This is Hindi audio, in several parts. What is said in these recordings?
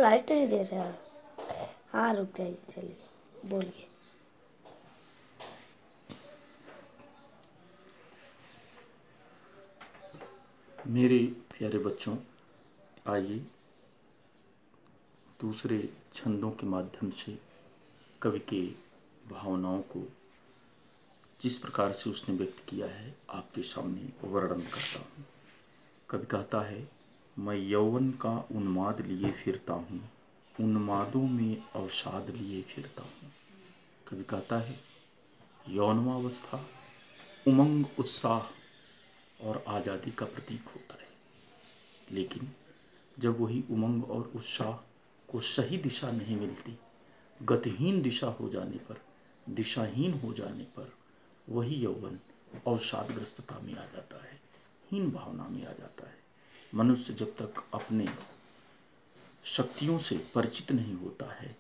लाइट नहीं दे रहा। हाँ रुक जाइए, चलिए बोलिए। मेरे प्यारे बच्चों, आइए दूसरे छंदों के माध्यम से कवि के भावनाओं को जिस प्रकार से उसने व्यक्त किया है आपके सामने वर्णन करता हूँ। कवि कहता है, मैं यौवन का उन्माद लिए फिरता हूँ, उन्मादों में अवसाद लिए फिरता हूँ। कवि कहता है, यौवनावस्था उमंग, उत्साह और आज़ादी का प्रतीक होता है, लेकिन जब वही उमंग और उत्साह को सही दिशा नहीं मिलती, गतिहीन दिशा हो जाने पर, दिशाहीन हो जाने पर, वही यौवन अवसादग्रस्तता में आ जाता है, हीन भावना में आ जाता है। मनुष्य जब तक अपने शक्तियों से परिचित नहीं होता है,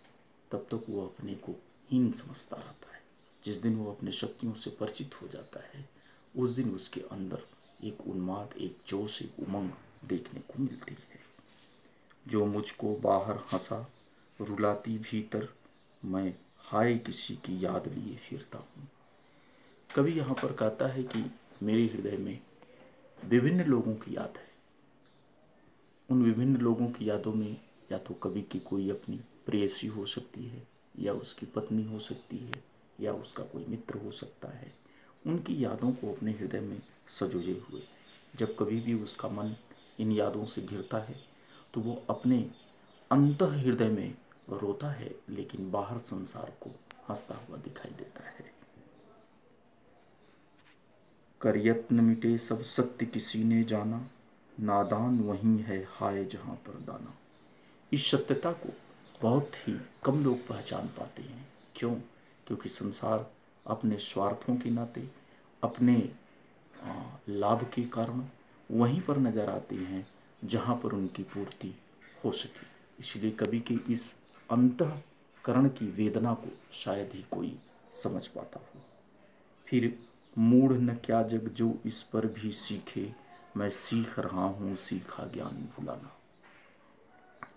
तब तक वो अपने को हीन समझता रहता है। जिस दिन वो अपने शक्तियों से परिचित हो जाता है, उस दिन उसके अंदर एक उन्माद, एक जोश, एक उमंग देखने को मिलती है। जो मुझको बाहर हंसा, रुलाती भीतर, मैं हाय किसी की याद लिए फिरता हूँ। कवि यहाँ पर कहता है कि मेरे हृदय में विभिन्न लोगों की याद है। उन विभिन्न लोगों की यादों में या तो कवि की कोई अपनी प्रेयसी हो सकती है, या उसकी पत्नी हो सकती है, या उसका कोई मित्र हो सकता है। उनकी यादों को अपने हृदय में सजोए हुए जब कभी भी उसका मन इन यादों से घिरता है, तो वो अपने अंतः हृदय में रोता है, लेकिन बाहर संसार को हंसता हुआ दिखाई देता है। कर यत्न मिटे सब सत्य किसी ने जाना, नादान वहीं है हाय जहाँ पर दाना। इस सत्यता को बहुत ही कम लोग पहचान पाते हैं। क्यों? क्योंकि संसार अपने स्वार्थों के नाते, अपने लाभ के कारण वहीं पर नजर आते हैं जहाँ पर उनकी पूर्ति हो सके। इसलिए कवि के इस अंतःकरण की वेदना को शायद ही कोई समझ पाता हो। फिर मूढ़ न क्या जग जो इस पर भी सीखे, मैं सीख रहा हूँ सीखा ज्ञान भुलाना।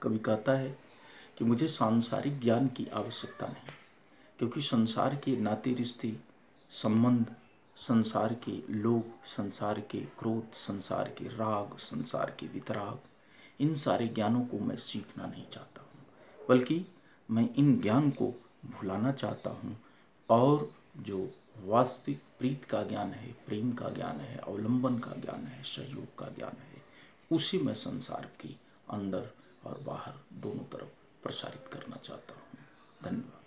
कवि कहता है कि मुझे सांसारिक ज्ञान की आवश्यकता नहीं, क्योंकि संसार के नाते रिश्ते, संबंध, संसार के लोग, संसार के क्रोध, संसार के राग, संसार के वितराग, इन सारे ज्ञानों को मैं सीखना नहीं चाहता हूँ, बल्कि मैं इन ज्ञान को भुलाना चाहता हूँ। और जो वास्तविक प्रीत का ज्ञान है, प्रेम का ज्ञान है, अवलंबन का ज्ञान है, सहयोग का ज्ञान है, उसी मैं संसार के अंदर और बाहर दोनों तरफ प्रसारित करना चाहता हूँ। धन्यवाद।